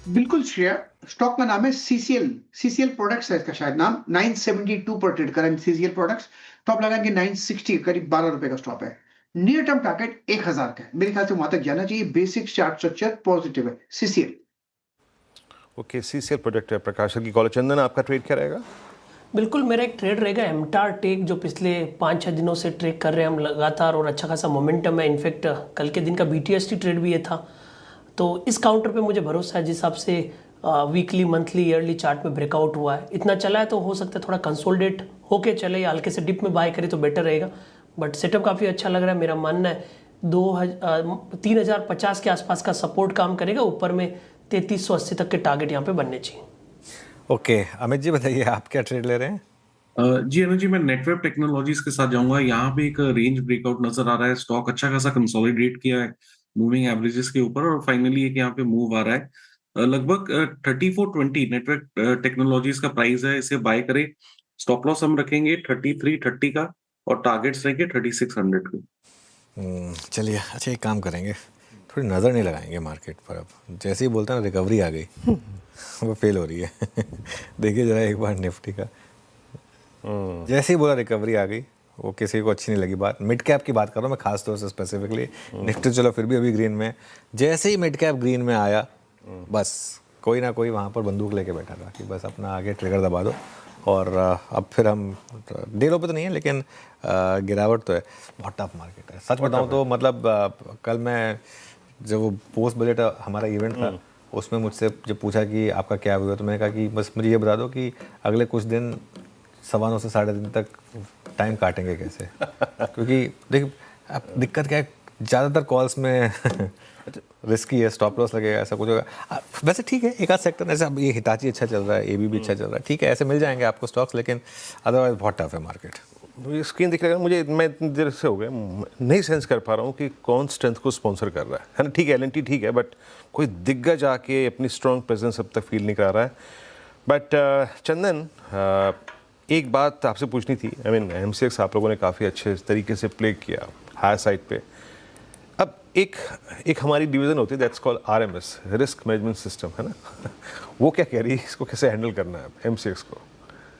बिल्कुल श्रेया, स्टॉक का नाम है सीसीएल। सीसीएल प्रोडक्ट्स है इसका शायद नाम। 972 पर ट्रेड करें सीसीएल प्रोडक्ट्स। टॉप लगाएंगे 960, करीब 12 रुपए का स्टॉप है। नियर टर्म टारगेट 1000 का है, मेरे ख्याल से वहां तक जाना चाहिए। बेसिक चार्ट स्ट्रक्चर पॉजिटिव है सीसीएल। ओके, सीसीएल प्रोडक्ट है। प्रकाश सर की कॉल। चंदन, आपका ट्रेड क्या रहेगा? बिल्कुल, मेरा एक ट्रेड रहेगा एमटार टेक, जो पिछले 5-6 दिनों से ट्रेड कर रहे हैं हम लगातार, और अच्छा खासा मोमेंटम है। इनफैक्ट कल के दिन का बीटीएसटी ट्रेड भी ये था। तो इस काउंटर पे मुझे भरोसा है, जिस हिसाब से वीकली, मंथली, ईयरली चार्ट में ब्रेकआउट हुआ है, इतना चला है तो हो सकता है थोड़ा कंसोलिडेट होके चले या हल्के से डिप में बाय करे तो बेटर रहेगा। बट सेटअप काफ़ी अच्छा लग रहा है। मेरा मानना है 3050 के आसपास का सपोर्ट काम करेगा। ऊपर में 3380 तक के टारगेट यहाँ पे बनने चाहिए। ओके, अमित जी बताइए आप क्या ट्रेड ले रहे हैं? जी अनुज जी, मैं नेटवर्क टेक्नोलॉजीज के साथ जाऊंगा। यहाँ पे एक रेंज ब्रेकआउट नजर आ रहा है। स्टॉक अच्छा खासा कंसोलिडेट किया है मूविंग एवरेजेस के ऊपर, और फाइनली एक यहाँ पे मूव आ रहा है। लगभग 3420 नेटवर्क टेक्नोलॉजीज का प्राइस है। इसे बाय करें। स्टॉप लॉस हम रखेंगे 3330 का, और टारगेट्स रहेंगे 3600 के। चलिए, अच्छा एक काम करेंगे, थोड़ी नज़र नहीं लगाएंगे मार्केट पर। अब जैसे ही बोलते हैं ना रिकवरी आ गई वो फेल हो रही है देखिए जरा एक बार निफ्टी का, जैसे ही बोला रिकवरी आ गई, वो किसी को अच्छी नहीं लगी बात। मिड कैप की बात कर रहा हूँ मैं खास तौर से स्पेसिफिकली। निफ्टी चलो फिर भी अभी ग्रीन में, जैसे ही मिड कैप ग्रीन में आया, बस कोई ना कोई वहाँ पर बंदूक लेके बैठा था कि बस अपना आगे ट्रिगर दबा दो। और अब फिर हम डेलों पे तो नहीं है, लेकिन गिरावट तो है। बहुत टफ मार्केट है सच बताऊँ तो। मतलब कल मैं जब वो पोस्ट बजट हमारा इवेंट था, उसमें मुझसे जब पूछा कि आपका क्या हुआ, तो मैंने कहा कि बस मुझे ये बता दो कि अगले कुछ दिन 9:15 से 3:30 तक टाइम काटेंगे कैसे क्योंकि देख अब दिक्कत क्या है, ज़्यादातर कॉल्स में रिस्की है, स्टॉप लॉस लगेगा, ऐसा कुछ होगा। वैसे ठीक है, एक आध सेक्टर ऐसे, अब ये हिताची अच्छा चल रहा है, एबीबी अच्छा चल रहा है, ठीक है, ऐसे मिल जाएंगे आपको स्टॉक्स, लेकिन अदरवाइज बहुत टफ है मार्केट। स्क्रीन दिख रहा है मुझे, मैं इतनी देर से हो गया नहीं सेंस कर पा रहा हूँ कि कौन स्ट्रेंथ को स्पॉन्सर कर रहा है ना। ठीक है, एलएनटी ठीक है, बट कोई दिग्गज आके अपनी स्ट्रॉन्ग प्रेजेंस अब तक फील नहीं करा रहा है। बट चंदन, एक बात आपसे पूछनी थी। आई मीन एमसीएक्स आप लोगों ने काफ़ी अच्छे तरीके से प्ले किया हायर साइड पे। अब एक हमारी डिवीज़न होती है that's called RMS, risk management system, है ना वो क्या कह रही है, इसको कैसे हैंडल करना है एमसीएक्स को?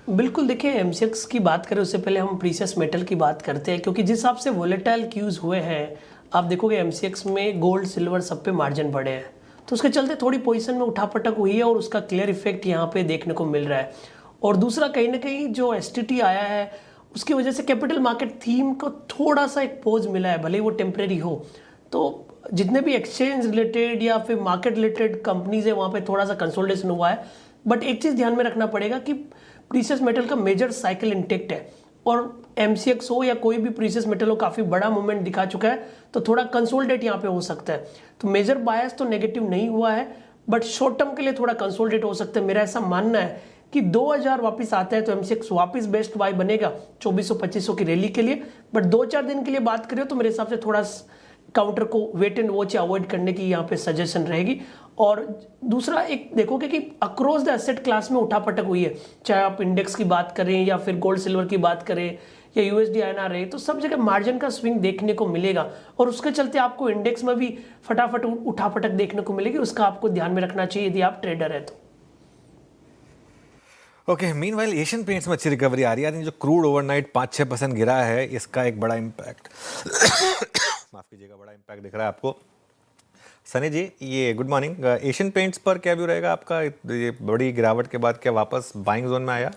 बिल्कुल, देखिए एमसीएक्स की बात करें उससे पहले हम प्रीशियस मेटल की बात करते हैं, क्योंकि जिस हिसाब से वोलेटाइल क्यूज हुए हैं, आप देखोगे एमसीएक्स में गोल्ड, सिल्वर सब पे मार्जिन बढ़े हैं, तो उसके चलते थोड़ी पोजीशन में उठापटक हुई है, और उसका क्लियर इफेक्ट यहाँ पे देखने को मिल रहा है। और दूसरा, कहीं ना कहीं जो एसटीटी आया है, उसकी वजह से कैपिटल मार्केट थीम को थोड़ा सा एक पोज मिला है, भले ही वो टेम्परेरी हो। तो जितने भी एक्सचेंज रिलेटेड या फिर मार्केट रिलेटेड कंपनीज है, वहाँ पे थोड़ा सा कंसोलिडेशन हुआ है। बट एक चीज़ ध्यान में रखना पड़ेगा कि प्रीशियस मेटल का मेजर साइकिल इंटेक्ट है, और एमसीएक्स हो या कोई भी प्रीशियस मेटल हो, काफ़ी बड़ा मूवमेंट दिखा चुका है, तो थोड़ा कंसोलिडेट यहाँ पे हो सकता है। तो मेजर बायस तो नेगेटिव नहीं हुआ है, बट शॉर्ट टर्म के लिए थोड़ा कंसोलिडेट हो सकता है। मेरा ऐसा मानना है कि 2000 वापस आता है तो एमसीएक्स वापस बेस्ट बाय बनेगा 2400-2500 की रैली के लिए। बट 2-4 दिन के लिए बात करें तो मेरे हिसाब से थोड़ा काउंटर को वेट एंड वॉच अवॉइड करने की यहाँ पे सजेशन रहेगी। और दूसरा, एक देखोगे कि अक्रॉस द एसेट क्लास में उठापटक हुई है, चाहे आप इंडेक्स की बात करें या फिर गोल्ड सिल्वर की बात करें या यूएसडी आईएनआर रहे, तो सब जगह मार्जिन का स्विंग देखने को मिलेगा, और उसके चलते आपको इंडेक्स में भी फटाफट उठापटक देखने को मिलेगी। उसका आपको ध्यान में रखना चाहिए यदि आप ट्रेडर है तो। ओके, मीनवाइल एशियन पेंट्स में अच्छी रिकवरी आ रही है। जो क्रूड ओवरनाइट 5-6% गिरा है, इसका एक बड़ा इम्पैक्ट माफ कीजिएगा, बड़ा इम्पैक्ट दिख रहा है आपको। सनी जी, ये गुड मॉर्निंग। एशियन पेंट्स पर क्या व्यू रहेगा आपका? ये बड़ी गिरावट के बाद क्या वापस बाइंग जोन में आया?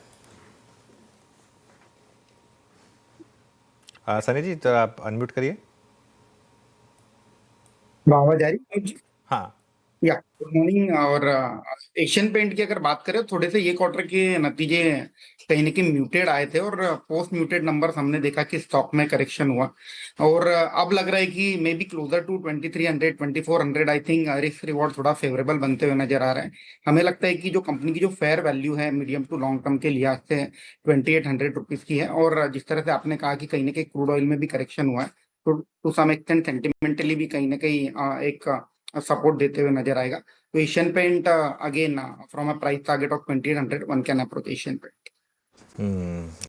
सनी जी, तो आप अनम्यूट करिए। आवाज आ रही? हाँ, या गुड मॉर्निंग। और एशियन पेंट की अगर बात करें, थोड़े से ये क्वार्टर के नतीजे कहीं ना कहीं म्यूटेड आए थे, और पोस्ट म्यूटेड नंबर्स हमने देखा कि स्टॉक में करेक्शन हुआ, और अब लग रहा है कि may be closer to 2300 2400 I think risk reward थोड़ा फेवरेबल बनते हुए नजर आ रहा है। हमें लगता है कि जो कंपनी की जो फेयर वैल्यू है मीडियम टू लॉन्ग टर्म के लिहाज से 2800 रुपीज की है, और जिस तरह से आपने कहा कि कहीं ना कहीं क्रूड ऑयल में भी करेक्शन हुआ है, तो टू सम एक्सटेंट सेंटिमेंटली भी कहीं ना कहीं एक सपोर्ट देते हुए नजर आएगा। तो Asian Paint again from a price target of 2800 one can approach Asian paint.